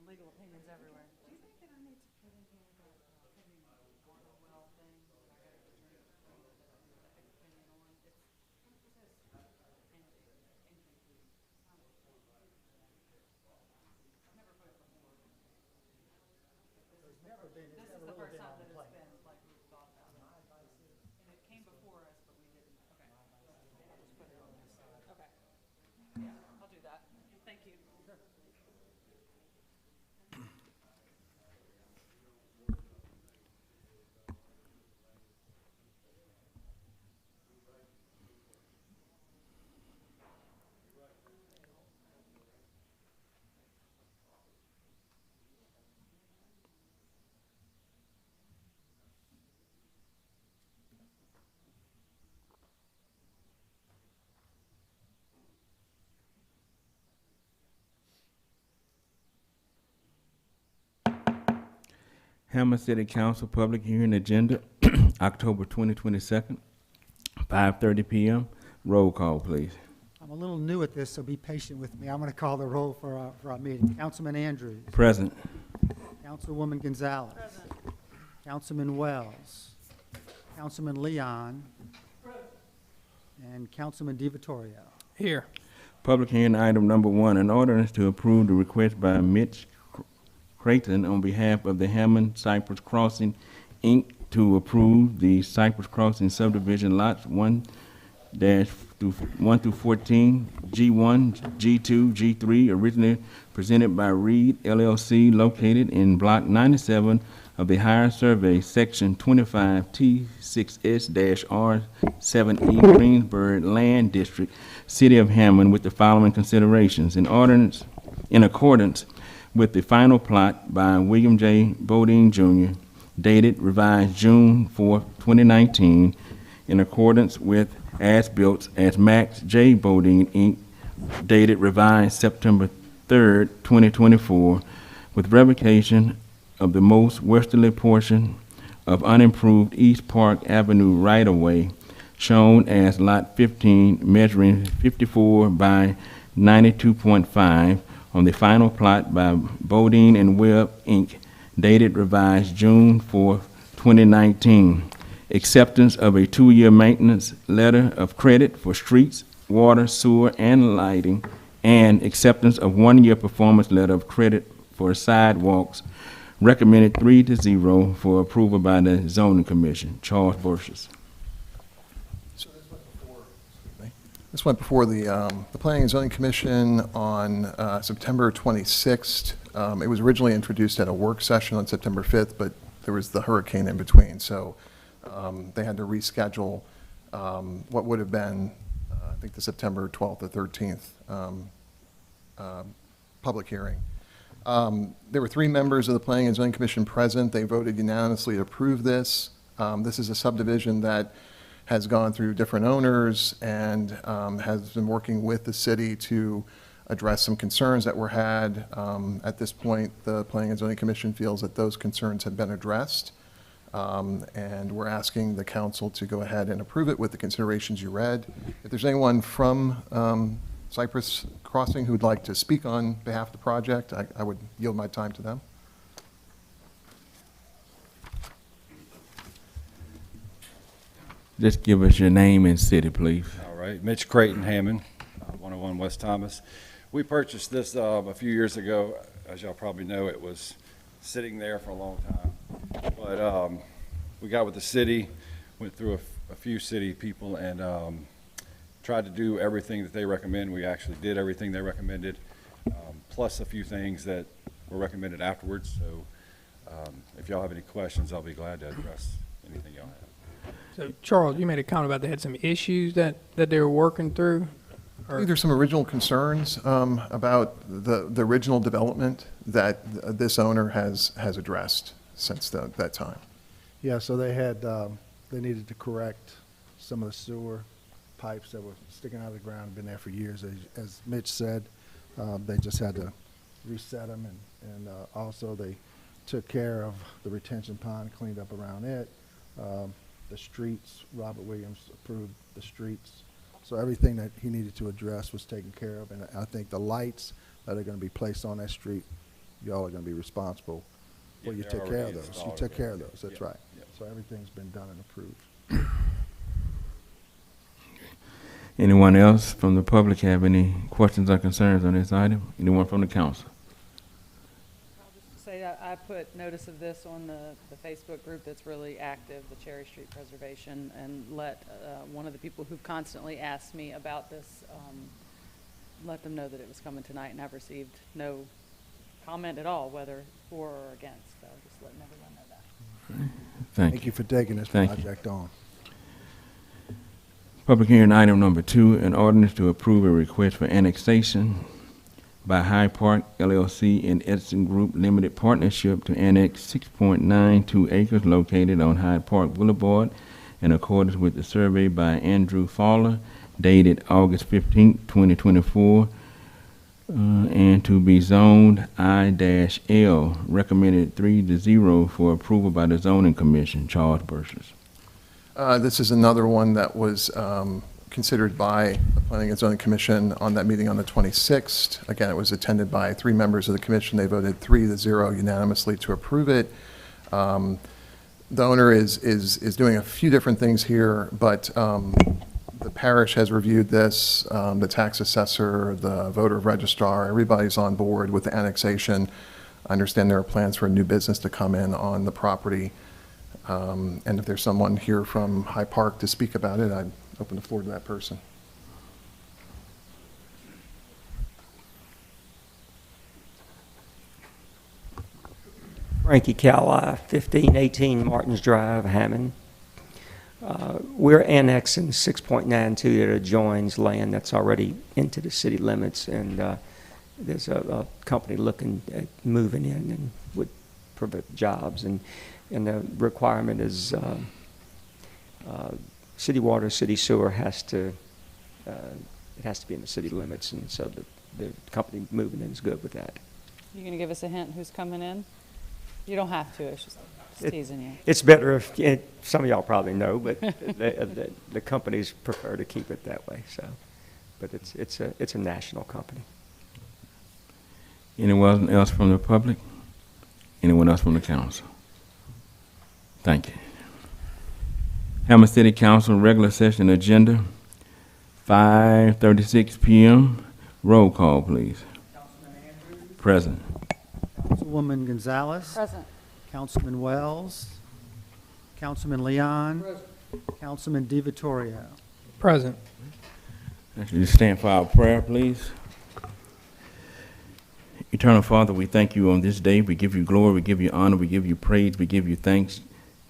Legal opinions everywhere. Do you think that I need to put in here the heavy water well thing that I got to drink opinion on? It says incomplete. I've never put it before. This is the first time that it's been like we've thought about it. And it came before us, but we didn't. Okay. I'll just put it on this side. Okay. Yeah, I'll do that. Thank you. Hammond City Council Public Hearing Agenda, October 2022, 5:30 p.m. Roll call, please. I'm a little new at this, so be patient with me. I'm going to call the roll for our meeting. Councilman Andrews. Present. Councilwoman Gonzalez. Present. Councilman Wells. Councilman Leon. Present. And Councilman DiVittorio. Here. Public hearing item number 1, an ordinance to approve the request by Mitch Creighton on behalf of the Hammond Cypress Crossing, Inc. to approve the Cypress Crossing subdivision lots 1 through 14, G1, G2, G3, originally presented by Reed LLC, located in Block 97 of the Higher Survey, Section 25 T6S-R7E, Greensburg Land District, City of Hammond, with the following considerations. In accordance with the final plot by William J. Bodine Jr., dated revised June 4, 2019, in accordance with as-built as Max J. Bodine, Inc., dated revised September 3, 2024, with revocation of the most westerly portion of unimproved East Park Avenue right-of-way, shown as Lot 15, measuring 54 by 92.5, on the final plot by Bodine and Webb, Inc., dated revised June 4, 2019. Acceptance of a 2-year maintenance letter of credit for streets, water, sewer, and lighting, and acceptance of 1-year performance letter of credit for sidewalks, recommended 3-0 for approval by the Zoning Commission. Charles Borges. This went before the Planning and Zoning Commission on September 26th. It was originally introduced at a work session on September 5th, but there was the hurricane in between, so they had to reschedule what would have been, I think, the September 12th or 13th public hearing. There were 3 members of the Planning and Zoning Commission present. They voted unanimously to approve this. This is a subdivision that has gone through different owners and has been working with the city to address some concerns that were had. At this point, the Planning and Zoning Commission feels that those concerns have been addressed. And we're asking the council to go ahead and approve it with the considerations you read. If there's anyone from Cypress Crossing who'd like to speak on behalf of the project, I would yield my time to them. Just give us your name and city, please. All right, Mitch Creighton, Hammond, 101 West Thomas. We purchased this a few years ago. As y'all probably know, it was sitting there for a long time. But we got with the city, went through a few city people, and tried to do everything that they recommend. We actually did everything they recommended, plus a few things that were recommended afterwards. So If y'all have any questions, I'll be glad to address anything y'all have. So, Charles, you made a comment about they had some issues that they were working through? I think there's some original concerns about the original development that this owner has addressed since that time. Yeah, so they had, they needed to correct some of the sewer pipes that were sticking out of the ground, been there for years. As Mitch said, they just had to reset them, and also they took care of the retention pond, cleaned up around it. The streets, Robert Williams approved the streets. So everything that he needed to address was taken care of, and I think the lights that are gonna be placed on that street, y'all are gonna be responsible. Yeah, Well, you they're took care of already those. You installed. took care of those, that's Yeah, right. yeah. So everything's been done and approved. Anyone else from the public have any questions or concerns on this item? Anyone from the council? I'll just say I put notice of this on the Facebook group that's really active, the Cherry Street Preservation, and let one of the people who constantly asks me about this, let them know that it was coming tonight, and I've received no comment at all, whether for or against, so just letting everyone know that. Thank You for taking this Thank you. project on. Public hearing item number 2, an ordinance to approve a request for annexation by High Park LLC and Edson Group Limited Partnership to annex 6.92 acres located on Hyde Park Boulevard in accordance with the survey by Andrew Fowler dated August 15, 2024, and to be zoned I-L, recommended 3-0 for approval by the Zoning Commission. Charles Burgess. This is another one that was considered by the Planning and Zoning Commission on that meeting on the 26th. Again, it was attended by 3 members of the commission. They voted 3-0 unanimously to approve it. The owner is doing a few different things here, but the parish has reviewed this, the tax assessor, the voter registrar, everybody's on board with the annexation. I understand there are plans for a new business to come in on the property. And if there's someone here from High Park to speak about it, I'd open the floor to that person. Frankie Cali, 1518 Martins Drive, Hammond. We're annexing 6.92 that adjoins land that's already into the city limits, and there's a company looking at moving in and would provide jobs, and the requirement is city water, city sewer has to be in the city limits, and so the company moving in is good with that. You gonna give us a hint who's coming in? You don't have to, it's just teasing you. It's better if, some of y'all probably know, but the companies prefer to keep it that way, so. But it's a national company. Anyone else from the public? Anyone else from the council? Thank you. Hammond City Council regular session agenda, 5:36 p.m. Roll call, please. Present. Councilwoman Gonzalez. Present. Councilman Wells. Councilman Leon. Councilman DiVittorio. Present. Actually, stand for our prayer, please. Eternal Father, we thank you on this day. We give you glory, we give you honor, we give you praise, we give you thanks.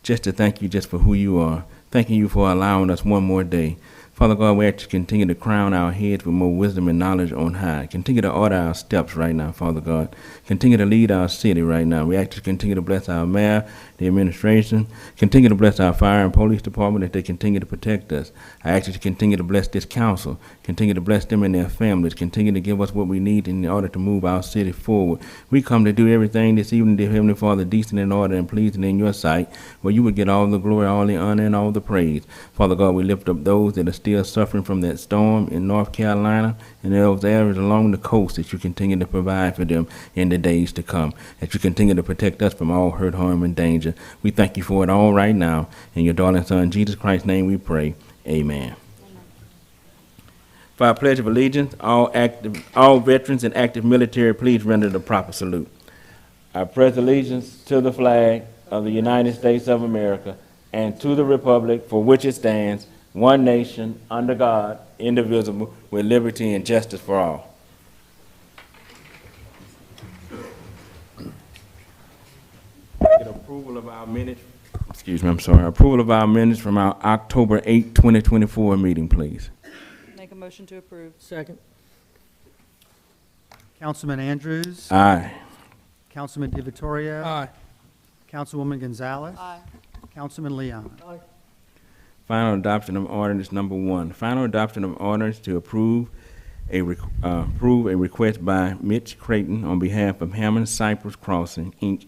Just to thank you just for who you are. Thanking you for allowing us one more day. Father God, we ask you to continue to crown our heads with more wisdom and knowledge on high. Continue to order our steps right now, Father God. Continue to lead our city right now. We ask you to continue to bless our mayor, the administration. Continue to bless our fire and police department as they continue to protect us. I ask you to continue to bless this council. Continue to bless them and their families. Continue to give us what we need in order to move our city forward. We come to do everything this evening, dear Heavenly Father, decent in order and pleasing in your sight, where you would get all the glory, all the honor, and all the praise. Father God, we lift up those that are still suffering from that storm in North Carolina and those areas along the coast, that you continue to provide for them in the days to come, that you continue to protect us from all hurt, harm, and danger. We thank you for it all right now. In your darling Son, Jesus Christ's name we pray. Amen. For our Pledge of Allegiance, all veterans and active military, please render the proper salute. I pledge allegiance to the flag of the United States of America and to the republic for which it stands, one nation, under God, indivisible, with liberty and justice for all. Our minutes, excuse me, I'm sorry. Approval of our minutes from our October 8, 2024 meeting, please. Make a motion to approve. Second. Councilman Andrews. Aye. Councilman DeVittorio. Aye. Councilwoman Gonzalez. Aye. Councilman Leon. Final adoption of ordinance number 1. Final adoption of ordinance to approve a request by Mitch Creighton on behalf of Hammond Cypress Crossing, Inc.,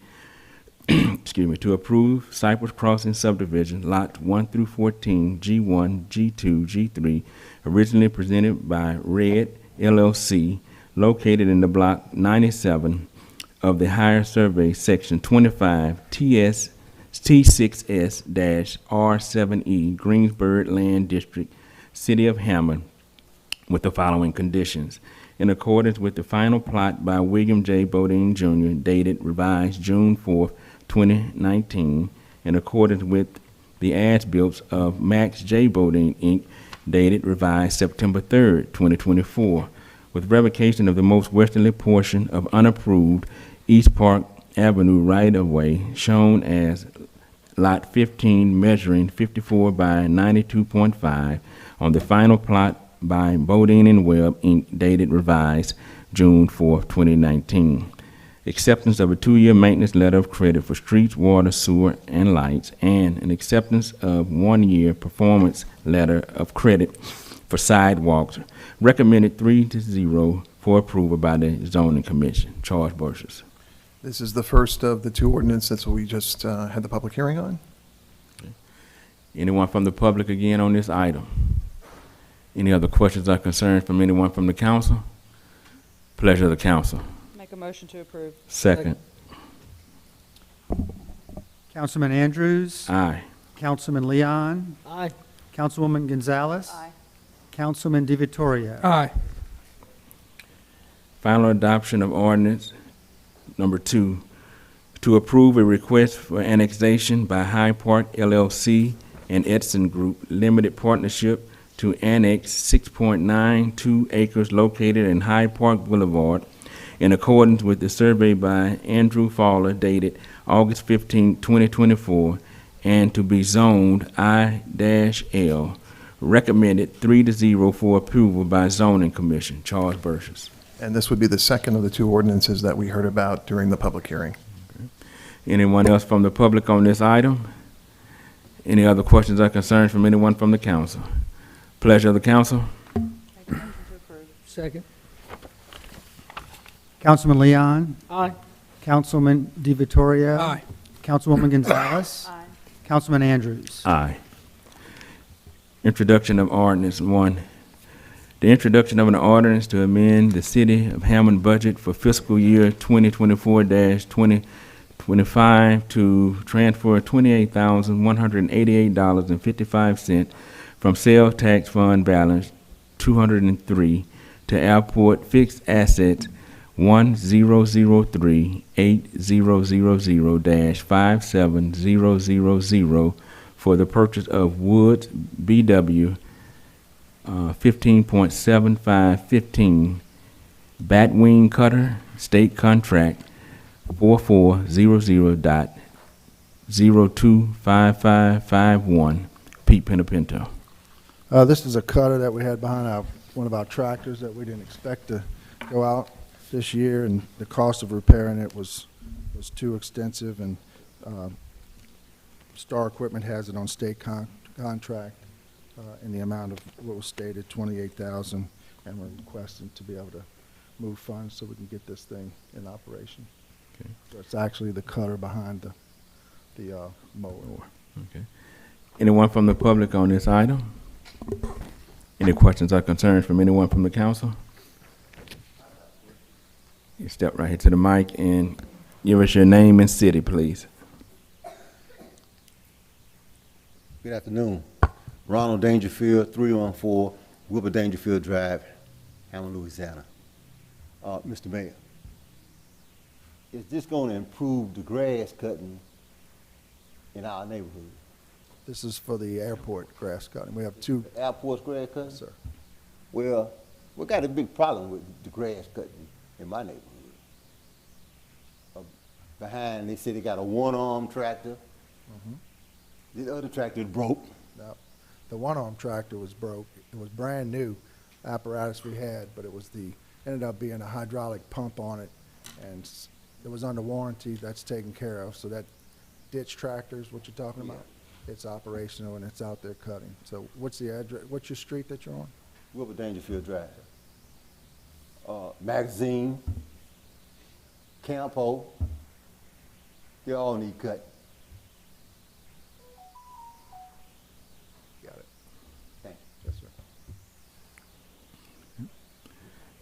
excuse me, to approve Cypress Crossing subdivision, lots 1 through 14, G1, G2, G3, originally presented by Red LLC, located in the block 97 of the Higher Survey, section 25, T6S-R7E, Greensburg Land District, City of Hammond, with the following conditions. In accordance with the final plot by William J. Bodine Jr., dated revised June 4, 2019, in accordance with the as-built of Max J. Bodine, Inc., dated revised September 3, 2024, with revocation of the most westerly portion of unapproved East Park Avenue right-of-way, shown as Lot 15, measuring 54 by 92.5, on the final plot by Bodine and Webb, Inc., dated revised June 4, 2019. Acceptance of a 2-year maintenance letter of credit for streets, water, sewer, and lights, and an acceptance of 1-year performance letter of credit for sidewalks, recommended 3-0 for approval by the Zoning Commission. Charles Burgess. This is the first of the 2 ordinances that we just had the public hearing on. Anyone from the public again on this item? Any other questions or concerns from anyone from the council? Pleasure of the council. Make a motion to approve. Second. Councilman Andrews. Aye. Councilman Leon. Aye. Councilwoman Gonzalez. Aye. Councilman DeVittorio. Aye. Final adoption of ordinance number 2, to approve a request for annexation by High Park LLC and Edson Group Limited Partnership to annex 6.92 acres located in High Park Boulevard in accordance with the survey by Andrew Fowler dated August 15, 2024, and to be zoned I-L. Recommended 3-0 for approval by Zoning Commission. Charles Burgess. And this would be the second of the 2 ordinances that we heard about during the public hearing. Anyone else from the public on this item? Any other questions or concerns from anyone from the council? Pleasure of the council. Make a motion to approve. Second. Councilman Leon. Aye. Councilman DeVittorio. Aye. Councilwoman Gonzalez. Aye. Councilman Andrews. Aye. Introduction of ordinance 1. The introduction of an ordinance to amend the City of Hammond budget for fiscal year 2024-2025 to transfer $28,188.55 from sales tax fund balance 203 to airport fixed assets 1000-57000 for the purchase of Woods BW 15.7515 Batwing Cutter State Contract 4400.025551 Pete Pinapinto. This is a cutter that we had behind one of our tractors that we didn't expect to go out this year, and the cost of repairing it was too extensive, and Star Equipment has it on state contract in the amount of what was stated, $28,000, and we're requesting to be able to move funds so we can get this thing in operation. Okay. So it's actually the cutter behind the mower. Okay. Anyone from the public on this item? Any questions or concerns from anyone from the council? You step right here to the mic and give us your name and city, please. Good afternoon. Ronald Dangerfield, 314 Wilbur Dangerfield Drive, Hammond, Louisiana. Mr. Mayor, is this going to improve the grass cutting in our neighborhood? This is for the airport grass cutting. We have 2. Airport's grass cutting? Sir. Well, we got a big problem with the grass cutting in my neighborhood. Behind, they say they got a one-arm tractor The other tractor broke. Now, the one-arm tractor was broke. It was brand new apparatus we had, but ended up being a hydraulic pump on it, and it was under warranty. That's taken care of. So that ditch tractor is what you're talking about? It's operational and it's out there cutting. So what's the address? What's your street that you're on? Wilbur Dangerfield Drive. Magazine, Campo, they all need cut. Got it. Thank Yes, sir.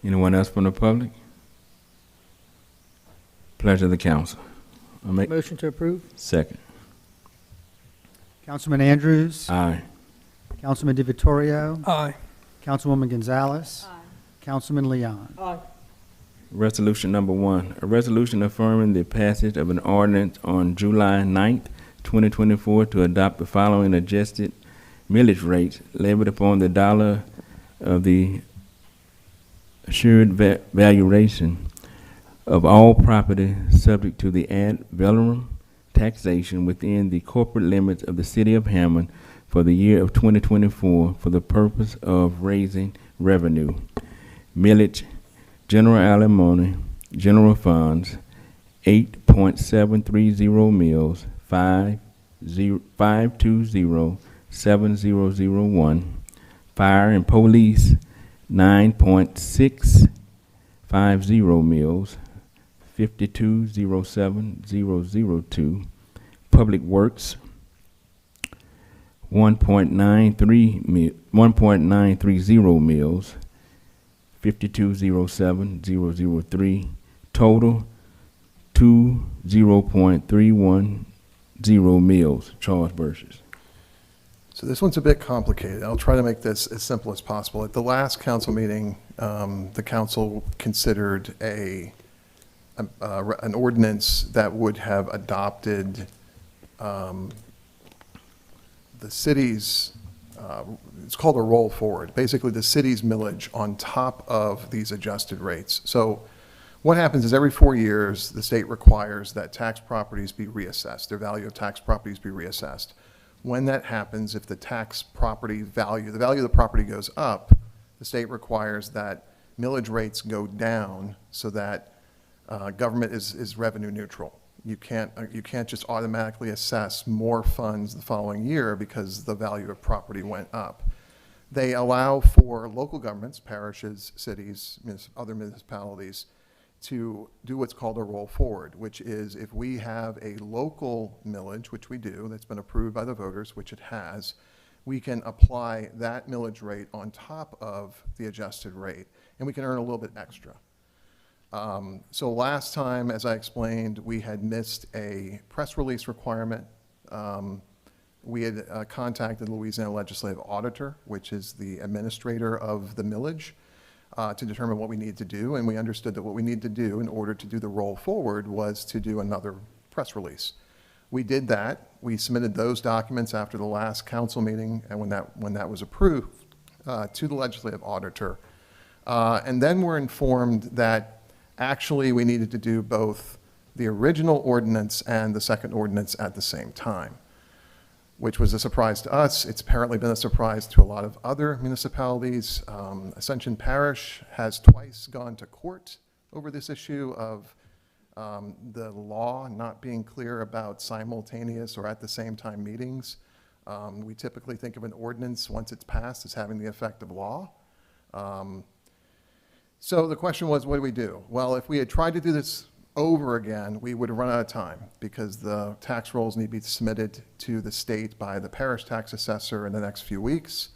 Anyone else from the public? Pleasure of the council. I make Motion to approve? second. Councilman Andrews. Aye. Councilman DiVittorio. Aye. Councilwoman Gonzalez. Councilman Leon. Resolution number 1, a resolution affirming the passage of an ordinance on July 9th, 2024 to adopt the following adjusted millage rates levied upon the dollar of the assured valuation of all property subject to the ad valorem taxation within the corporate limits of the city of Hammond for the year of 2024 for the purpose of raising revenue. Millage, general alimony, general funds, 8.730 mills, 5207001. Fire and police, 9.650 mills, 5207002. Public Works, 1.930 mills, 5207003. Total 20.310 mills. Charles Burgess. So this one's a bit complicated. I'll try to make this as simple as possible. At the last council meeting, the council considered an ordinance that would have adopted the city's, it's called a roll forward, basically the city's millage on top of these adjusted rates. So what happens is every 4 years, the state requires that tax properties be reassessed, their value of tax properties be reassessed. When that happens, if the tax property value, the value of the property goes up, the state requires that millage rates go down so that government is revenue neutral. You can't just automatically assess more funds the following year because the value of property went up. They allow for local governments, parishes, cities, other municipalities, to do what's called a roll forward, which is if we have a local millage, which we do, that's been approved by the voters, which it has, we can apply that millage rate on top of the adjusted rate, and we can earn a little bit extra. So last time, as I explained, we had missed a press release requirement. We had contacted the Louisiana Legislative Auditor, which is the administrator of the millage, to determine what we needed to do, and we understood that what we needed to do in order to do the roll forward was to do another press release. We did that. We submitted those documents after the last council meeting, and when that was approved, to the Legislative Auditor. And then we're informed that actually we needed to do both the original ordinance and the second ordinance at the same time, which was a surprise to us. It's apparently been a surprise to a lot of other municipalities. Ascension Parish has twice gone to court over this issue of the law not being clear about simultaneous or at the same time meetings. We typically think of an ordinance once it's passed as having the effect of law. So the question was, what do we do? Well, if we had tried to do this over again, we would have run out of time because the tax rolls need to be submitted to the state by the parish tax assessor in the next few weeks.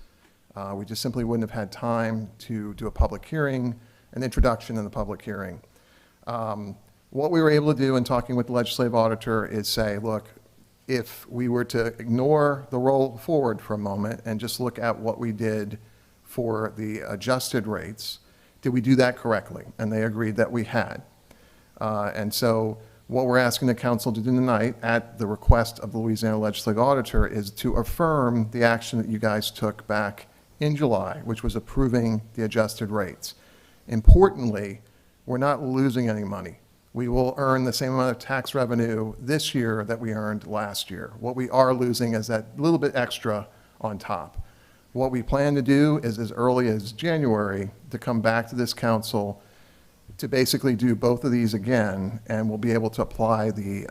We just simply wouldn't have had time to do a public hearing, an introduction and a public hearing. What we were able to do in talking with the legislative auditor is say, look, if we were to ignore the roll forward for a moment and just look at what we did for the adjusted rates, did we do that correctly? And they agreed that we had. And so what we're asking the council to do tonight at the request of the Louisiana Legislative Auditor is to affirm the action that you guys took back in July, which was approving the adjusted rates. Importantly, we're not losing any money. We will earn the same amount of tax revenue this year that we earned last year. What we are losing is that little bit extra on top. What we plan to do is as early as January to come back to this council to basically do both of these again, and we'll be able to apply the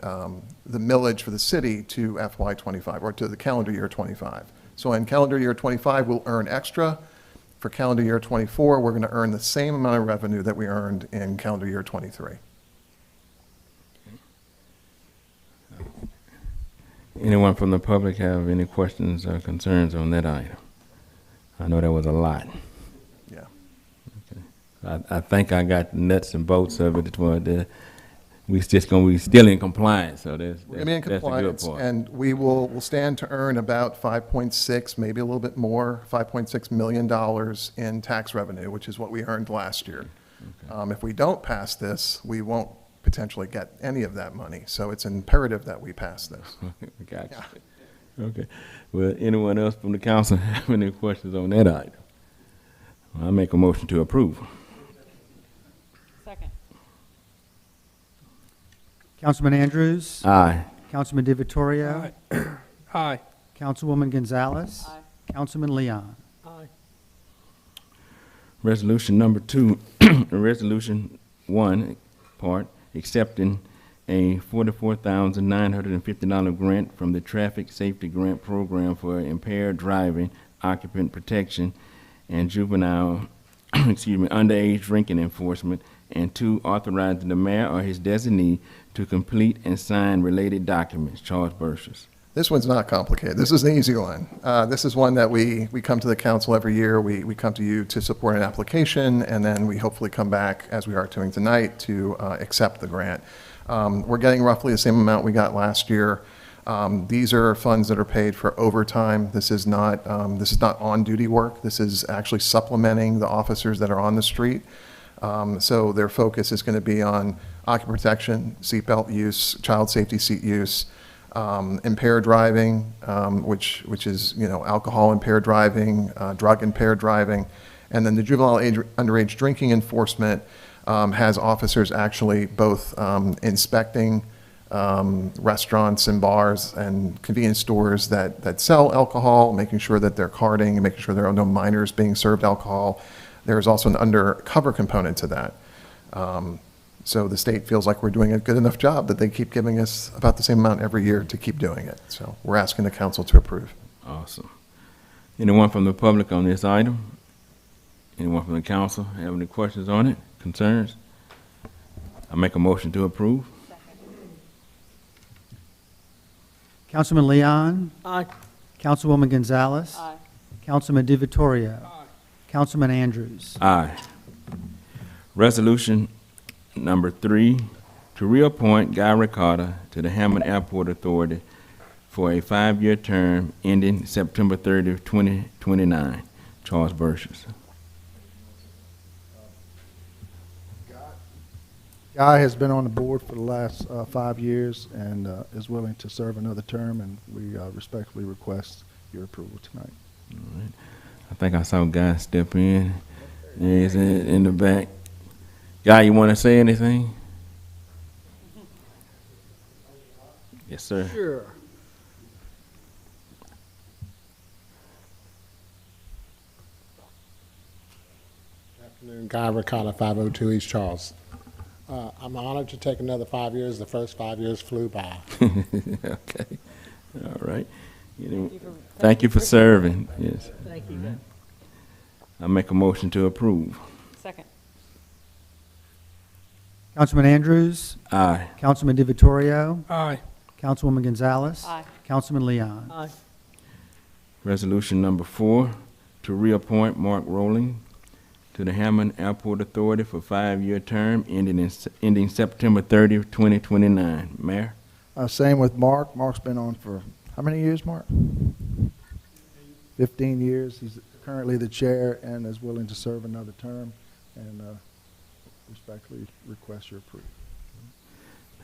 millage for the city to FY '25, or to the calendar year '25. So in calendar year '25, we'll earn extra. For calendar year '24, we're going to earn the same amount of revenue that we earned in calendar year '23. Anyone from the public have any questions or concerns on that item? I know there was a lot. Yeah. I think I got the nuts and bolts of it. We just gonna be still in compliance, so We're going to be in that's a good compliance, part. and we'll stand to earn about 5.6, maybe a little bit more, $5.6 million in tax revenue, which is what we earned last year. If we don't pass this, we won't potentially get any of that money, so it's imperative that we pass this. Gotcha. Okay. Well, anyone else from the council have any questions on that item? I make a motion to approve. Second. Councilman Andrews. Aye. Councilman DiVittorio. Aye. Councilwoman Gonzalez. Aye. Councilman Leon. Aye. Resolution number 2, resolution 1, part, accepting a $44,950 grant from the Traffic Safety Grant Program for impaired driving, occupant protection, and juvenile, underage drinking enforcement, and 2, authorizing the mayor or his designee to complete and sign related documents. Charles Burgess. This one's not complicated. This is the easy one. This is one that we come to the council every year. We come to you to support an application, and then we hopefully come back, as we are doing tonight, to accept the grant. We're getting roughly the same amount we got last year. These are funds that are paid for overtime. This is not on-duty work. This is actually supplementing the officers that are on the street. So their focus is going to be on occupant protection, seatbelt use, child safety seat use, impaired driving, which is, alcohol impaired driving, drug impaired driving, and then the juvenile underage drinking enforcement has officers actually both inspecting restaurants and bars and convenience stores that sell alcohol, making sure that they're carding, and making sure there are no minors being served alcohol. There is also an undercover component to that. So the state feels like we're doing a good enough job that they keep giving us about the same amount every year to keep doing it. So we're asking the council to approve. Awesome. Anyone from the public on this item? Anyone from the council have any questions on it, concerns? I make a motion to approve. Councilman Leon. Aye. Councilwoman Gonzalez. Aye. Councilman DiVittorio. Councilman Andrews. Aye. Resolution number 3, to reappoint Guy Ricotta to the Hammond Airport Authority for a 5-year term ending September 30, 2029. Charles Burgess. Guy has been on the board for the last 5 years and is willing to serve another term, and we respectfully request your approval tonight. All right. I think I saw Guy step in. He's in the back. Guy, you want to say anything? Yes, sir. Sure. Good afternoon, Guy Ricotta, 502 East Charles. I'm honored to take another 5 years. The first 5 years flew by. Okay. All right. Thank you for serving. Yes. Thank you. Right. I make a motion to approve. Second. Councilman Andrews. Aye. Councilman DiVittorio. Aye. Councilwoman Gonzalez. Aye. Councilman Leon. Aye. Resolution number 4, to reappoint Mark Rowling to the Hammond Airport Authority for 5-year term ending September 30, 2029. Mayor? Same with Mark. Mark's been on for how many years, Mark? 15 years. He's currently the chair and is willing to serve another term, and respectfully request your approval.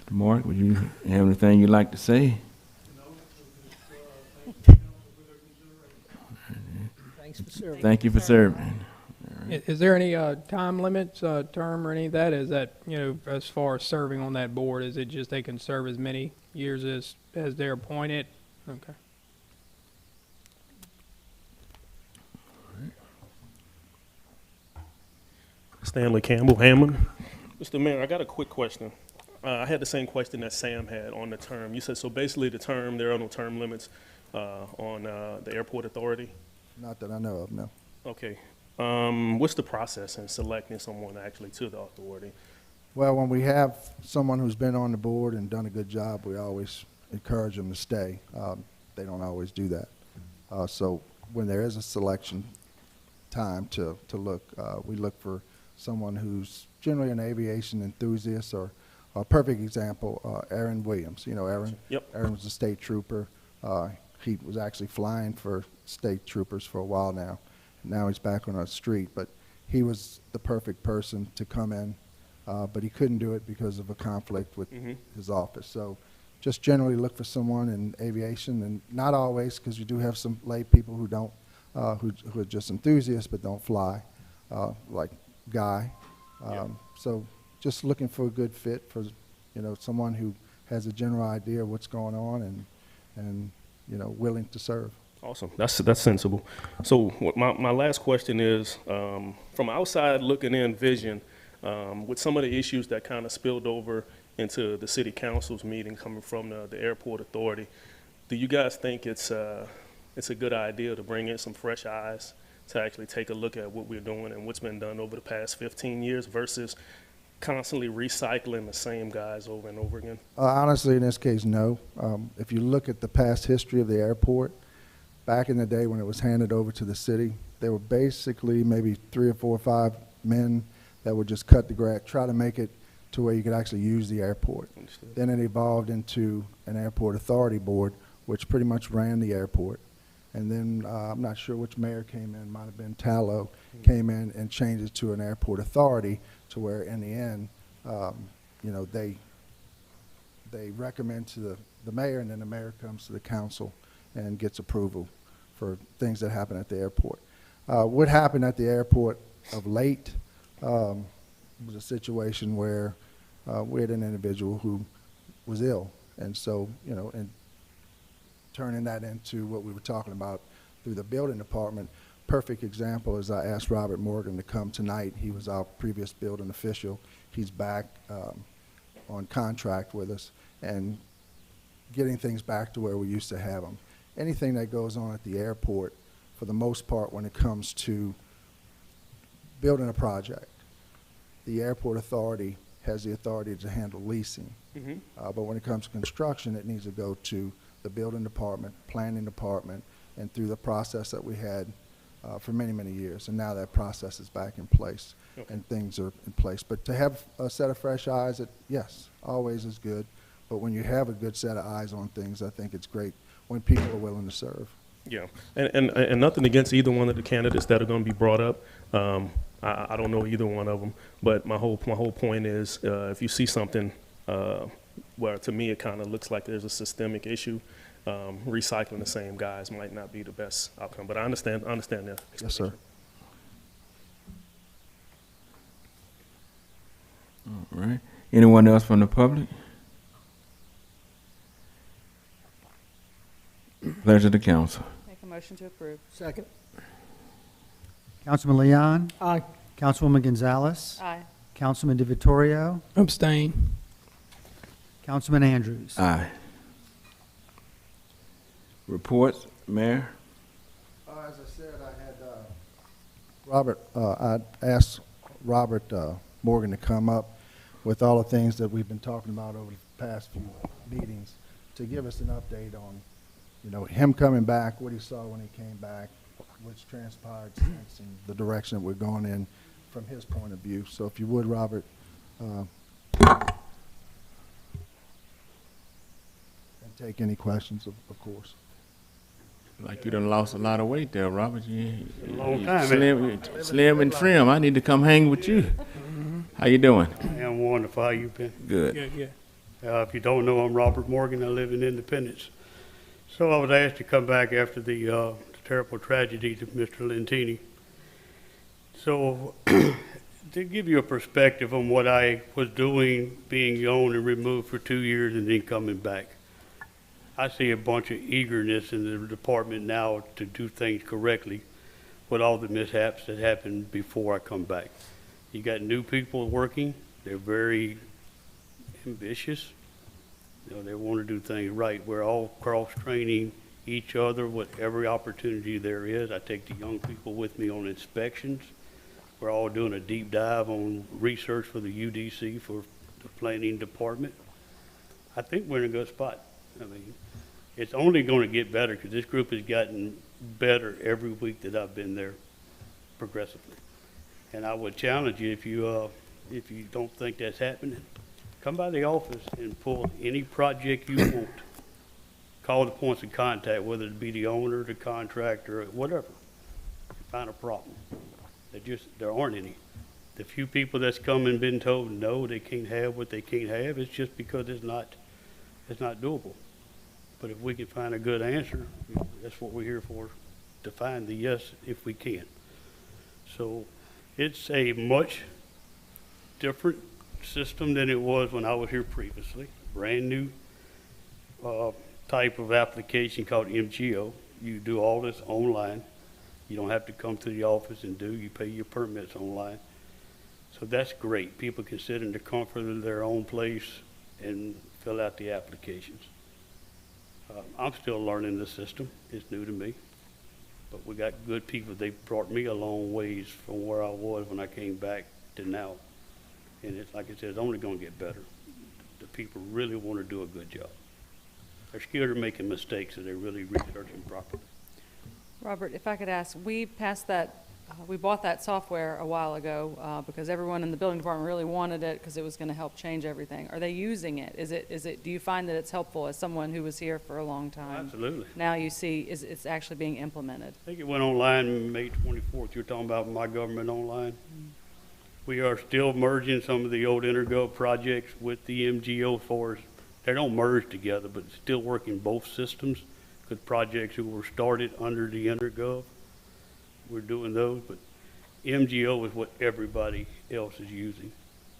Mr. Mark, would you have anything you'd like to say? Thanks for serving. Thank you for serving. All Is there any time limits, term or any of that? Is that, as far as serving on that board, is it just they can serve as many years as they're appointed? Okay. Stanley Campbell, Hammond. Mr. Mayor, I got a quick question. I had the same question that Sam had on the term. You said, so basically the term, there are no term limits on the airport authority? Not that I know of, no. Okay. What's the process in selecting someone actually to the authority? Well, when we have someone who's been on the board and done a good job, we always encourage them to stay. They don't always do that. So when there is a selection time to look, we look for someone who's generally an aviation enthusiast, or a perfect example, Aaron Williams. You know Aaron? Yep. Aaron was a state trooper. He was actually flying for state troopers for a while now. Now he's back on the street, but he was the perfect person to come in, but he couldn't do it because of a conflict with his office. So just generally look for someone in aviation, and not always, because you do have some lay people who don't, who are just enthusiasts but don't fly, like Guy. So just looking for a good fit for, someone who has a general idea of what's going on and willing to serve. Awesome. That's sensible. So my last question is, from outside looking in vision, with some of the issues that kind of spilled over into the city council's meeting coming from the airport authority, do you guys think it's a good idea to bring in some fresh eyes to actually take a look at what we're doing and what's been done over the past 15 years versus constantly recycling the same guys over and over again? Honestly, in this case, no. If you look at the past history of the airport, back in the day when it was handed over to the city, there were basically maybe 3 or 4 or 5 men that would just cut the grass, try to make it to where you could actually use the airport. Understood. Then it evolved into an airport authority board, which pretty much ran the airport. And then I'm not sure which mayor came in, might have been Tallow, came in and changed it to an airport authority, to where in the end, they recommend to the mayor, and then the mayor comes to the council and gets approval for things that happen at the airport. What happened at the airport of late was a situation where we had an individual who was ill, and so, and turning that into what we were talking about through the building department. Perfect example is I asked Robert Morgan to come tonight. He was our previous building official. He's back on contract with us and getting things back to where we used to have them. Anything that goes on at the airport, for the most part, when it comes to building a project, the airport authority has the authority to handle leasing. But when it comes to construction, it needs to go to the building department, planning department, and through the process that we had for many, many years. And now that process is back in place, and things are in place. But to have a set of fresh eyes, yes, always is good. But when you have a good set of eyes on things, I think it's great when people are willing to serve. Yeah, and nothing against either one of the candidates that are going to be brought up. I don't know either one of them, but my whole point is, if you see something where to me it kind of looks like there's a systemic issue, recycling the same guys might not be the best outcome. But I understand that. Yes, sir. All right. Anyone else from the public? Pleasure to council. Make a motion to approve. Second. Councilman Leon? Aye. Councilwoman Gonzalez? Aye. Councilman DeVittorio? Abstain. Councilman Andrews? Aye. Reports, Mayor? As I said, I asked Robert Morgan to come up with all the things that we've been talking about over the past few meetings to give us an update on, him coming back, what he saw when he came back, what's transpired since, and the direction that we're going in from his point of view. So if you would, Robert, and take any questions, of course. Like you done lost a lot of weight there, Robert. A long time. Slim and trim. I need to come hang with you. How you doing? I'm wonderful. How you been? Good. Yeah. If you don't know, I'm Robert Morgan. I live in Independence. So I was asked to come back after the terrible tragedy to Mr. Lentini So, to give you a perspective on what I was doing, being gone and removed for 2 years and then coming back, I see a bunch of eagerness in the department now to do things correctly with all the mishaps that happened before I come back. You got new people working, they're very ambitious. You know, they want to do things right. We're all cross-training each other with every opportunity there is. I take the young people with me on inspections. We're all doing a deep dive on research for the UDC for the planning department. I think we're in a good spot. I mean, it's only going to get better because this group has gotten better every week that I've been there progressively. And I would challenge you, if you don't think that's happening, come by the office and pull any project you want. Call the points of contact, whether it be the owner, the contractor, or whatever. Find a problem. There aren't any. The few people that's come and been told no, they can't have what they can't have, it's just because it's not doable. But if we can find a good answer, that's what we're here for, to find the yes if we can. So it's a much different system than it was when I was here previously. Brand new type of application called MGO. You do all this online. You don't have to come to the office and you pay your permits online. So that's great. People can sit in the comfort of their own place and fill out the applications. I'm still learning the system. It's new to me. But we got good people. They brought me a long ways from where I was when I came back to now. And it's like I said, it's only going to get better. The people really want to do a good job. They're scared of making mistakes, so they're really researching properly. Robert, if I could ask, we bought that software a while ago because everyone in the building department really wanted it because it was going to help change everything. Are they using it? Do you find that it's helpful as someone who was here for a long time? Absolutely. Now you see it's actually being implemented. I think it went online May 24th. You're talking about My Government Online. Mm-hmm. We are still merging some of the old Intergov projects with the MGO for us. They don't merge together, but it's still working both systems. Because projects who were started under the Intergov, we're doing those, but MGO is what everybody else is using.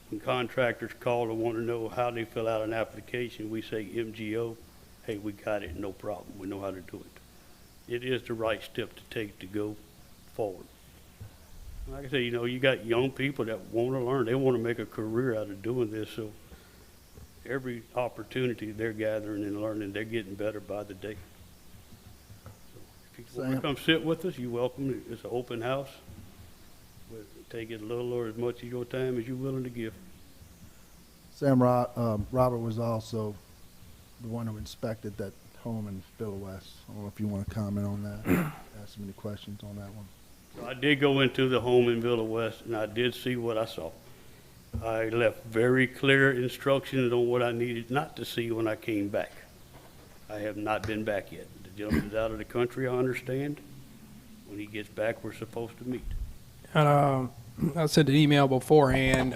When contractors call and want to know how they fill out an application, we say MGO, hey, we got it, no problem, we know how to do it. It is the right step to take to go forward. Like I said, you got young people that want to learn, they want to make a career out of doing this, so every opportunity they're gathering and learning, they're getting better by the day. If you want to come sit with us, you're welcome. It's an open house. We'll take it a little or as much of your time as you're willing to give. Sam, Robert was also the one who inspected that home in Villa West. I don't know if you want to comment on that. Ask some any questions on that one. So I did go into the home in Villa West, and I did see what I saw. I left very clear instructions on what I needed not to see when I came back. I have not been back yet. The gentleman's out of the country, I understand. When he gets back, we're supposed to meet. And I sent an email beforehand.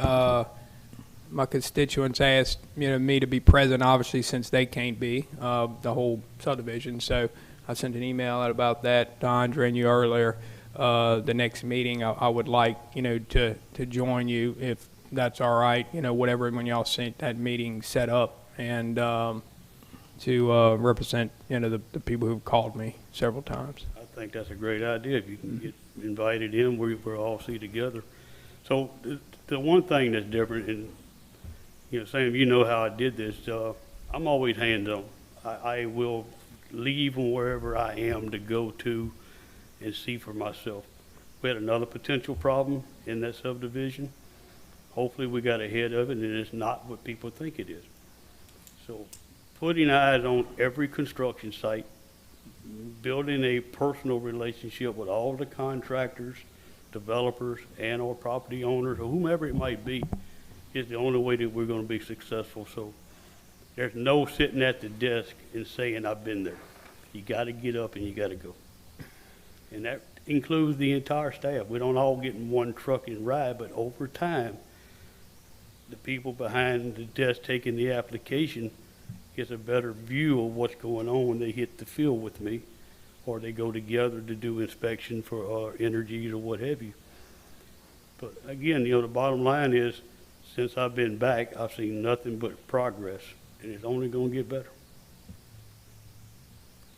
My constituents asked me to be present, obviously, since they can't be, the whole subdivision. So I sent an email out about that to Andre and you earlier. The next meeting, I would like, to join you if that's all right, whatever, when y'all sent that meeting set up, and to represent, the people who've called me several times. I think that's a great idea. If you can get invited in, we'll all see together. So the one thing that's different, and Sam, you know how I did this. I'm always hands-on. I will leave wherever I am to go to and see for myself. We had another potential problem in that subdivision. Hopefully we got ahead of it, and it's not what people think it is. So putting eyes on every construction site, building a personal relationship with all the contractors, developers, and or property owners, or whomever it might be, is the only way that we're going to be successful. So there's no sitting at the desk and saying, I've been there. You got to get up and you got to go. And that includes the entire staff. We don't all get in one truck and ride, but over time, the people behind the desk taking the application gets a better view of what's going on when they hit the field with me, or they go together to do inspection for energies or what have you. But again, you know, the bottom line is, since I've been back, I've seen nothing but progress, and it's only gonna get better.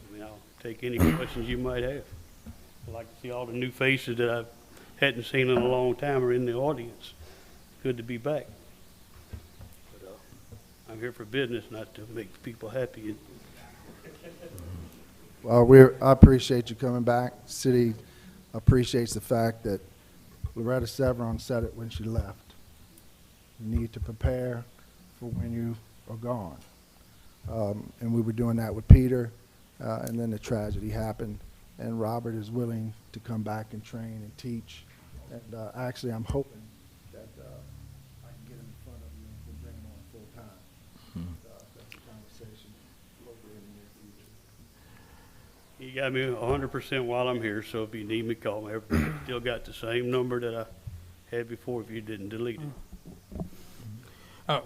I mean, I'll take any questions you might have. I'd like to see all the new faces that I hadn't seen in a long time are in the audience. Good to be back. But, I'm here for business, not to make people happy. Well, I appreciate you coming back. City appreciates the fact that Loretta Severn said it when she left. You need to prepare for when you are gone. And we were doing that with Peter, and then the tragedy happened. And Robert is willing to come back and train and teach. And actually, I'm hoping that I can get him in front of you and we'll bring him on full time. That's a conversation hopefully in the near future. You got me 100% while I'm here, so if you need me, call me. I've still got the same number that I had before if you didn't delete it. I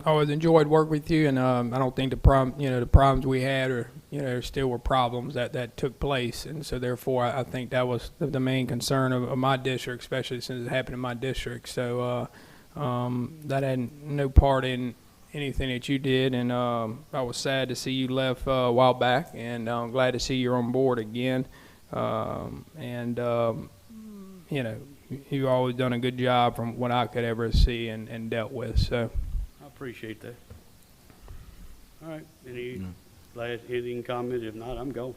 always enjoyed working with you, and I don't think the problems we had, or there still were problems that took place, and so therefore I think that was the main concern of my district, especially since it happened in my district. So that had no part in anything that you did, and I was sad to see you left a while back, and I'm glad to see you're on board again. You've always done a good job from what I could ever see and dealt with. So I appreciate that. All right. Any comment? If not, I'm going.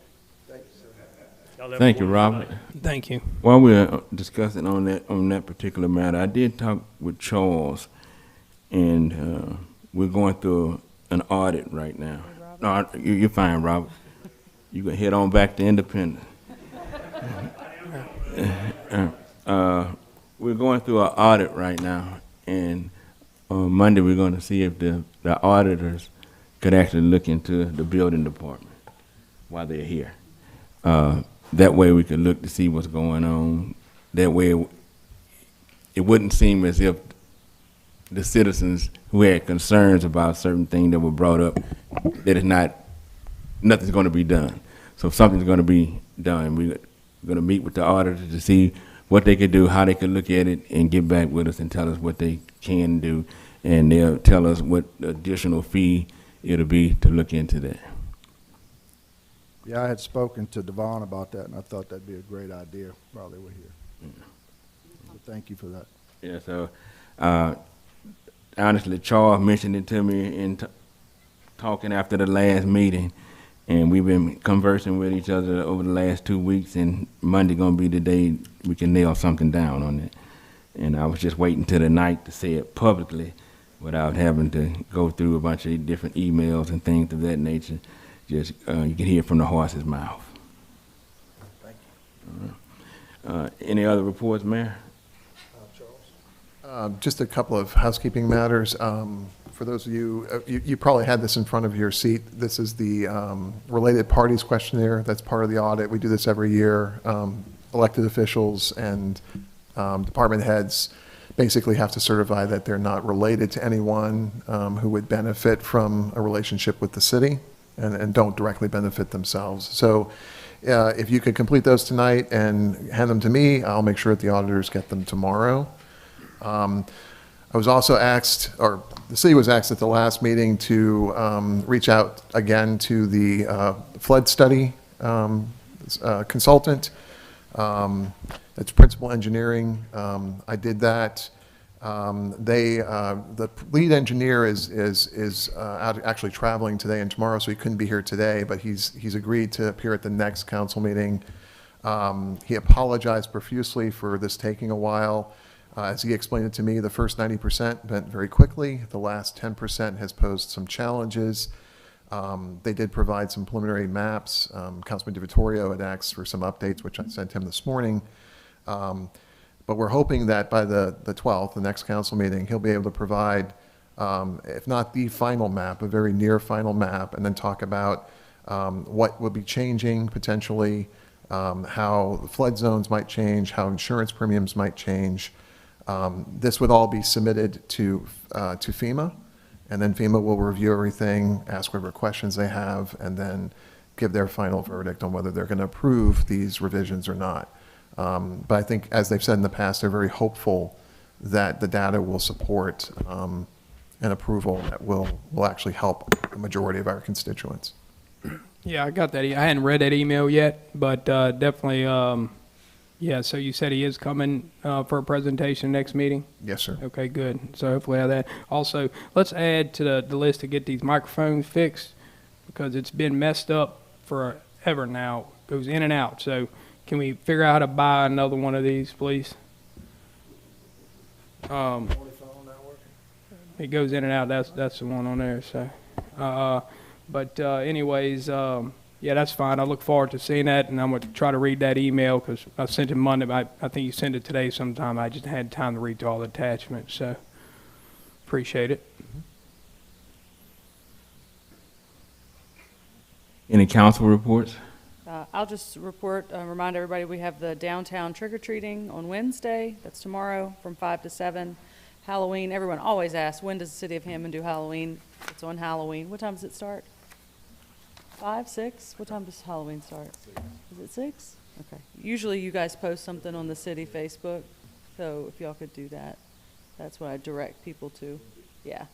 Thank you, Robert. Thank you. While we're discussing on that particular matter, I did talk with Charles, and we're going through an audit right now. No, you're fine, Robert. You can head on back to Independence. We're going through an audit right now, and on Monday we're going to see if the auditors could actually look into the building department while they're here. That way we could look to see what's going on. That way it wouldn't seem as if the citizens who had concerns about certain things that were brought up, that nothing's going to be done. So something's going to be done. We're going to meet with the auditors to see what they could do, how they could look at it, and get back with us and tell us what they can do, and they'll tell us what additional fee it'll be to look into that. Yeah, I had spoken to Devon about that, and I thought that'd be a great idea while they were here. Yeah. So thank you for that. Yeah, so honestly, Charles mentioned it to me in talking after the last meeting, and we've been conversing with each other over the last 2 weeks, and Monday gonna be the day we can nail something down on it. And I was just waiting till the night to say it publicly without having to go through a bunch of different emails and things of that nature. Just you can hear it from the horse's mouth. Thank you. Any other reports, Mayor? Charles? Just a couple of housekeeping matters. For those of you, you probably had this in front of your seat. This is the related parties questionnaire. That's part of the audit. We do this every year. Elected officials and department heads basically have to certify that they're not related to anyone who would benefit from a relationship with the city and don't directly benefit themselves. So if you could complete those tonight and hand them to me, I'll make sure that the auditors get them tomorrow. I was also asked, or the city was asked at the last meeting to reach out again to the flood study consultant. It's principal engineering. I did that. The lead engineer is out actually traveling today and tomorrow, so he couldn't be here today, but he's agreed to appear at the next council meeting. He apologized profusely for this taking a while. As he explained it to me, the first 90% went very quickly. The last 10% has posed some challenges. They did provide some preliminary maps. Councilman DiVittorio had asked for some updates, which I sent him this morning. But we're hoping that by the 12th, the next council meeting, he'll be able to provide, if not the final map, a very near final map, and then talk about what will be changing potentially, how the flood zones might change, how insurance premiums might change. This would all be submitted to FEMA, and then FEMA will review everything, ask whatever questions they have, and then give their final verdict on whether they're going to approve these revisions or not. But I think, as they've said in the past, they're very hopeful that the data will support an approval that will actually help the majority of our constituents. Yeah, I got that. I hadn't read that email yet, but definitely, yeah, so you said he is coming for a presentation next meeting? Yes, sir. Okay, good. So hopefully I have that. Also, let's add to the list to get these microphones fixed because it's been messed up forever now. It goes in and out. So can we figure out how to buy another one of these, please? It goes in and out. That's the one on there. So, but anyways, yeah, that's fine. I look forward to seeing that, and I'm going to try to read that email because I sent it Monday. I think you sent it today sometime. I just had time to read through all the attachments, so appreciate it. Any council reports? I'll just remind everybody, we have the downtown trick-or-treating on Wednesday. That's tomorrow from 5 to 7. Halloween, everyone always asks, when does the city of Hammond do Halloween? It's on Halloween. What time does it start? 5, 6? What time does Halloween start? Is it 6? Okay. Usually you guys post something on the city Facebook, so if y'all could do that, that's what I direct people to. Yeah.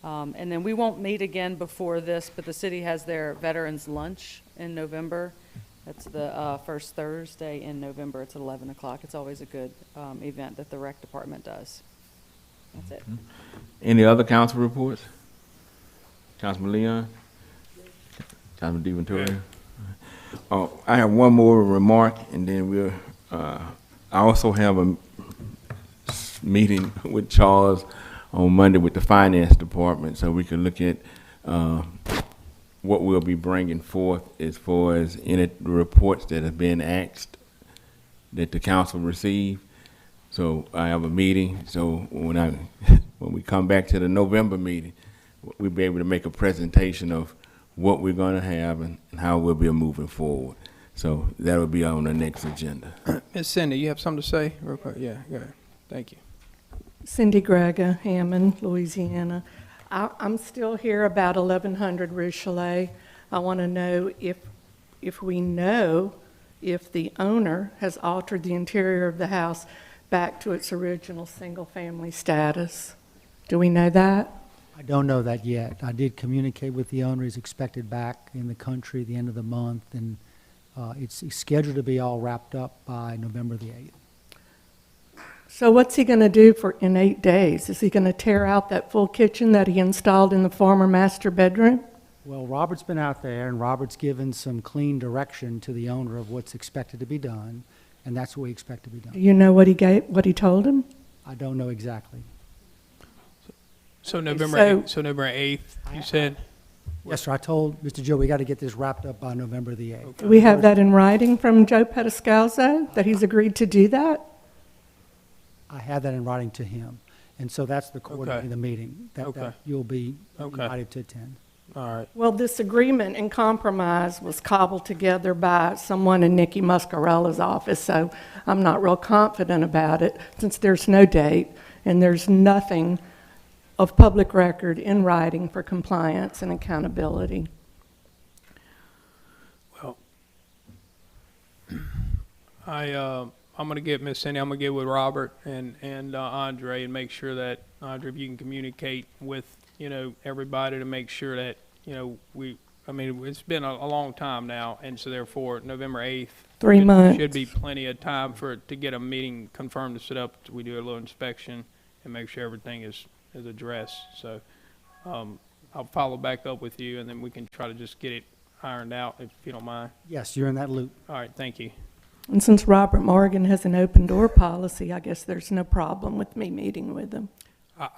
And then we won't meet again before this, but the city has their Veterans Lunch in November. That's the first Thursday in November. It's at 11 o'clock. It's always a good event that the rec department does. That's it. Any other council reports? Councilman Leon? Councilman DiVentura? Oh, I have one more remark, and then we'll, I also have a meeting with Charles on Monday with the finance department, so we can look at what we'll be bringing forth as far as any reports that have been asked that the council received. So I have a meeting, so when we come back to the November meeting, we'll be able to make a presentation of what we're going to have and how we'll be moving forward. So that will be on the next agenda. Ms. Cindy, you have something to say real quick? Yeah, go ahead. Thank you. Cindy Grega, Hammond, Louisiana. I'm still here about 1100 Rochelet. I want to know if we know if the owner has altered the interior of the house back to its original single-family status. Do we know that? I don't know that yet. I did communicate with the owner. He's expected back in the country at the end of the month, and it's scheduled to be all wrapped up by November the 8th. So what's he going to do in 8 days? Is he going to tear out that full kitchen that he installed in the former master bedroom? Well, Robert's been out there, and Robert's given some clean direction to the owner of what's expected to be done, and that's what we expect to be done. Do you know what he told him? I don't know exactly. So November 8th, you said? Yes, sir. I told Mr. Joe we got to get this wrapped up by November the 8th. Do we have that in writing from Joe Pediscalzo, that he's agreed to do that? I had that in writing to him, and so that's the coordinating the meeting that you'll be invited to attend. All right. Well, this agreement and compromise was cobbled together by someone in Nikki Muscarella's office, so I'm not real confident about it since there's no date and there's nothing of public record in writing for compliance and accountability. Well, I'm going to get Miss Cindy, I'm going to get with Robert and Andre and make sure that, Andre, if you can communicate with, everybody to make sure that, it's been a long time now, and so therefore November 8th. 3 months. Should be plenty of time to get a meeting confirmed to set up. We do a little inspection and make sure everything is addressed. So I'll follow back up with you, and then we can try to just get it ironed out, if you don't mind. Yes, you're in that loop. All right, thank you. And since Robert Morgan has an open door policy, I guess there's no problem with me meeting with him.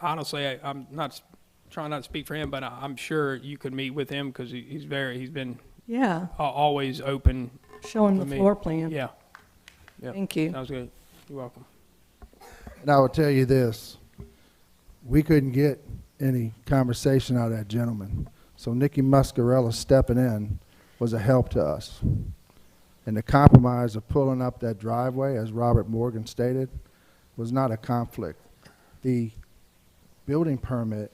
Honestly, I'm not trying not to speak for him, but I'm sure you could meet with him because he's been always open. Show him the floor plan. Yeah. Thank you. Sounds good. You're welcome. And I will tell you this, we couldn't get any conversation out of that gentleman. So Nikki Muscarella stepping in was a help to us. And the compromise of pulling up that driveway, as Robert Morgan stated, was not a conflict. The building permit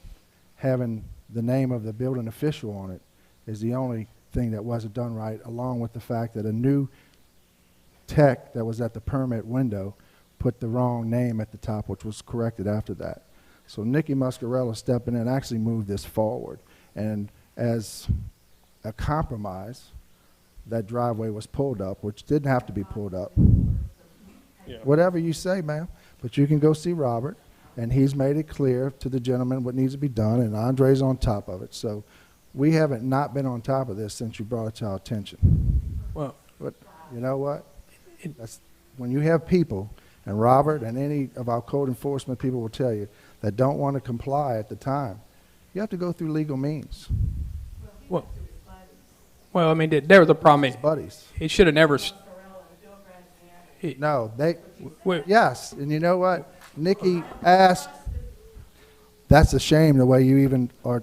having the name of the building official on it is the only thing that wasn't done right, along with the fact that a new tech that was at the permit window put the wrong name at the top, which was corrected after that. So Nikki Muscarella stepping in actually moved this forward. And as a compromise, that driveway was pulled up, which didn't have to be pulled up. Yeah. Whatever you say, ma'am. But you can go see Robert, and he's made it clear to the gentleman what needs to be done, and Andre's on top of it. So we haven't not been on top of this since you brought it to our attention. Well, But you know what? That's, when you have people, and Robert and any of our code enforcement people will tell you, that don't want to comply at the time, you have to go through legal means. well, I mean, there was a problem. His buddies. It should have never. No, they, Wait. yes, and you know what? Nikki asked, that's a shame the way you even are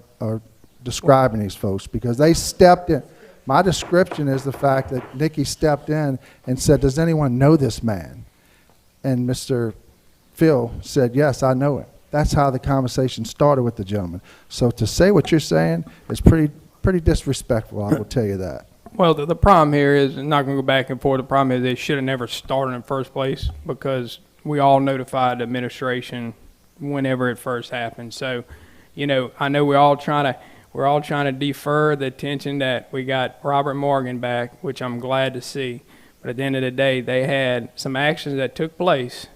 describing these folks, because they stepped in. My description is the fact that Nikki stepped in and said, does anyone know this man? And Mr. Phil said, yes, I know him. That's how the conversation started with the gentleman. So to say what you're saying is pretty disrespectful, I will tell you that. Well, the problem here is, I'm not going to go back and forth, the problem is they should have never started in the first place, because we all notified the administration whenever it first happened. So, you know, I know we're all trying to defer the attention that we got Robert Morgan back, which I'm glad to see. But at the end of the day, they had some actions that took place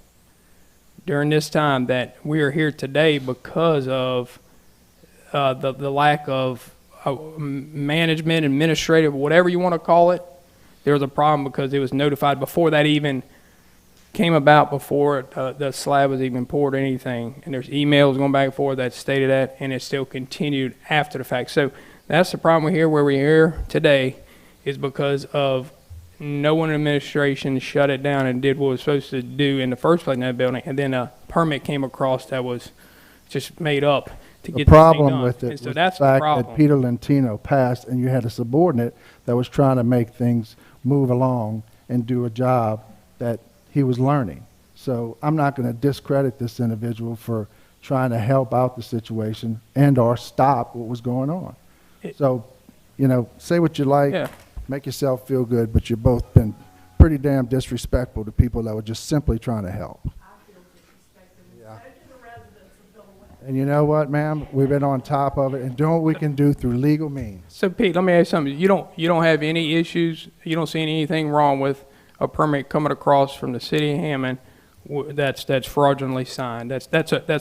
during this time that we are here today because of the lack of management, administrative, whatever you want to call it. There was a problem because it was notified before that even came about, before the slab was even poured or anything. And there's emails going back and forth that stated that, and it still continued after the fact. So that's the problem we're here, where we're here today, is because of no one in administration shut it down and did what it was supposed to do in the first place in that building, and then a permit came across that was just made up to get The this thing problem done. with it And was so the that's the fact problem. that Peter Lentino passed, and you had a subordinate that was trying to make things move along and do a job that he was learning. So I'm not going to discredit this individual for trying to help out the situation and or stop what was going on. So, you know, say what you like, Yeah. make yourself feel good, but you've both been pretty damn disrespectful to people that were just simply trying to help. Yeah. And you know what, ma'am? We've been on top of it and doing what we can do through legal means. So Pete, let me ask you something. You don't have any issues, you don't see anything wrong with a permit coming across from the city of Hammond that's fraudulently signed? That's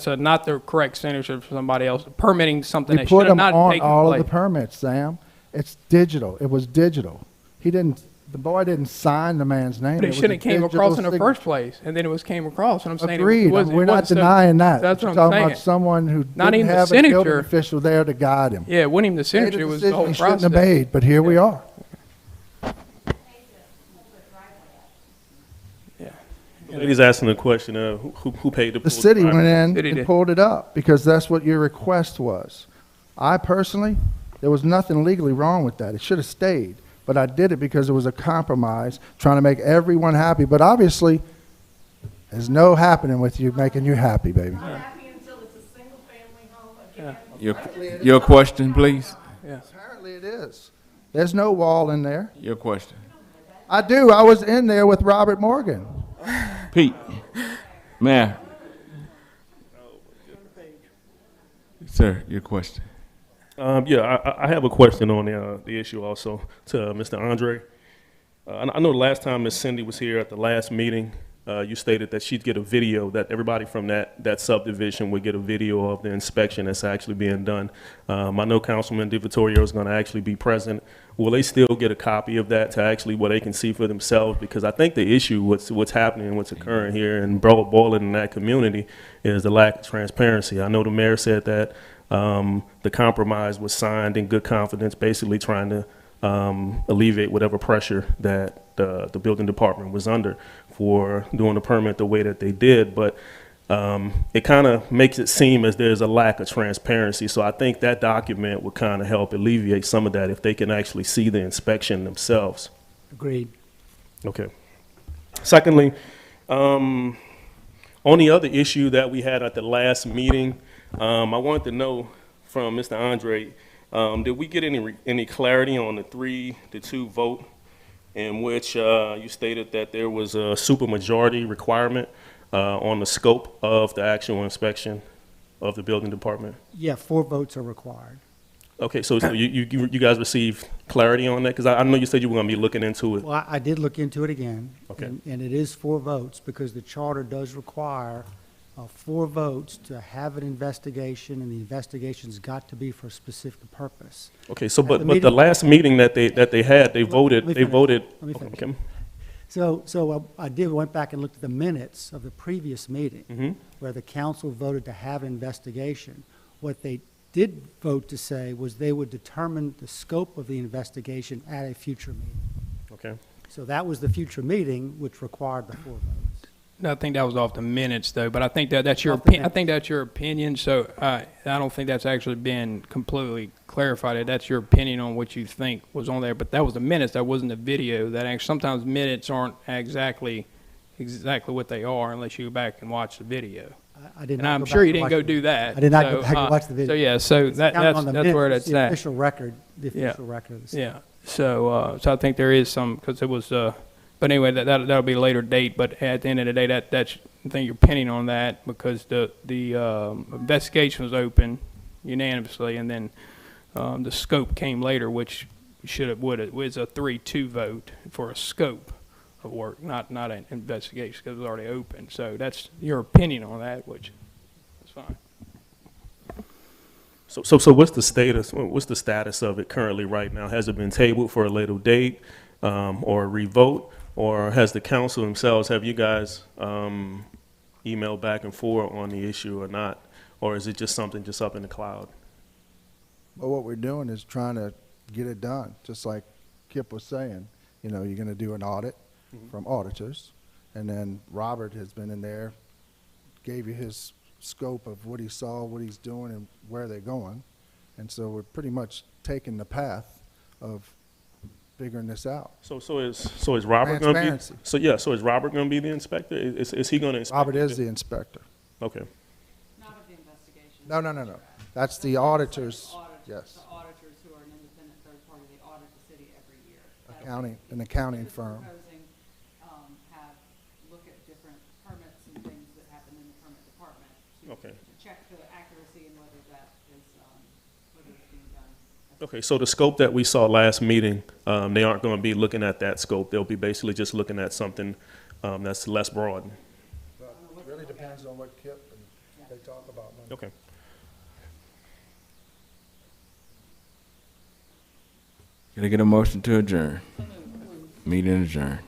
not the correct signature for somebody else, permitting something We that put should have them not on taken all of place. the permits, Sam. It's digital. It was digital. The boy didn't sign the man's name. But it was shouldn't a have came across in the digital first place, and then it came across, and I'm saying Agreed. it wasn't, We're it not wasn't so- denying that. That's We're what I'm talking saying. about someone who Not didn't even the have a building signature. official there to guide him. Yeah, it wasn't even the Made a signature, it was the decision whole he shouldn't process. have made, but here we are. He's asking the question of who paid The city went in City and did. pulled it up because that's what your request was. I personally, there was nothing legally wrong with that. It should have stayed. But I did it because it was a compromise, trying to make everyone happy. But obviously, there's no happening with you making you happy, baby. Your question, please. Apparently it is. There's no wall in there. Your question. I do. I was in there with Robert Morgan. Pete, Mayor. Sir, your question. Yeah, I have a question on the issue also to Mr. Andre. I know the last time Ms. Cindy was here at the last meeting, you stated that she'd get a video, that everybody from that subdivision would get a video of the inspection that's actually being done. I know Councilman DiVittorio is going to actually be present. Will they still get a copy of that to actually where they can see for themselves? Because I think the issue, what's happening, what's occurring here and boiling in that community is the lack of transparency. I know the mayor said that the compromise was signed in good confidence, basically trying to alleviate whatever pressure that the building department was under for doing the permit the way that they did. But it kind of makes it seem as there's a lack of transparency. So I think that document would kind of help alleviate some of that if they can actually see the inspection themselves. Agreed. Okay. Secondly, on the other issue that we had at the last meeting, I wanted to know from Mr. Andre, did we get any clarity on the 3-2 vote in which you stated that there was a supermajority requirement on the scope of the actual inspection of the building department? Yeah, 4 votes are required. Okay, so you guys received clarity on that? Because I know you said you were going to be looking into it. Well, I did look into it again. Okay. And it is 4 votes because the charter does require 4 votes to have an investigation, and the investigation's got to be for a specific purpose. Okay, so At but the the meeting- last meeting that they had, they voted. Let me They finish. voted. Let me finish. Okay. So I went back and looked at the minutes of the previous meeting Mhm. where the council voted to have an investigation. What they did vote to say was they would determine the scope of the investigation at a future meeting. Okay. So that was the future meeting, which required the 4 votes. No, I think that was off the minutes, though, but I think that's your, Off the I think that's your opinion, so I don't think that's actually been completely clarified. That's your opinion on what you think was on there, but that was the minutes, that wasn't the video. That actually, sometimes minutes aren't exactly what they are unless you go back and watch the video. I did And not I'm go sure back you and didn't watch go the- do that. I did not So, go back and watch the video. So, yeah, so It's counted on the that's where minutes, that's the at. official record, the Yeah. official record of the city. Yeah, so I think there is some, because it was, but anyway, that'll be a later date, but at the end of the day, that's, I think your opinion on that, because the investigation was open unanimously, and then the scope came later, which it was a 3-2 vote for a scope of work, not an investigation, because it was already open. So that's your opinion on that, which is fine. So what's the status? What's the status of it currently right now? Has it been tabled for a later date, or a revote, or has the council themselves, have you guys emailed back and forth on the issue or not, or is it just something just up in the cloud? Well, what we're doing is trying to get it done, just like Kip was saying. You know, you're gonna do an audit from auditors, and then Robert has been in there, gave you his scope of what he saw, what he's doing, and where they're going. And so we're pretty much taking the path of figuring this out. So is Robert going to be? Transparency. So is Robert going to be the inspector? Is he going to inspect? Robert is the inspector. Okay. Not of the investigation. No. That's the auditors, yes, The auditors who are an independent third party, they audit the city every year. an accounting This firm. proposing, have, look at different permits and things that happen in the permit department Okay. to check the accuracy and whether that is, whether it's being done. Okay, so the scope that we saw last meeting, they aren't going to be looking at that scope. They'll be basically just looking at something that's less broad. It really depends on what Kip and they talk about. Okay. Can I get a motion to adjourn? Meeting adjourned.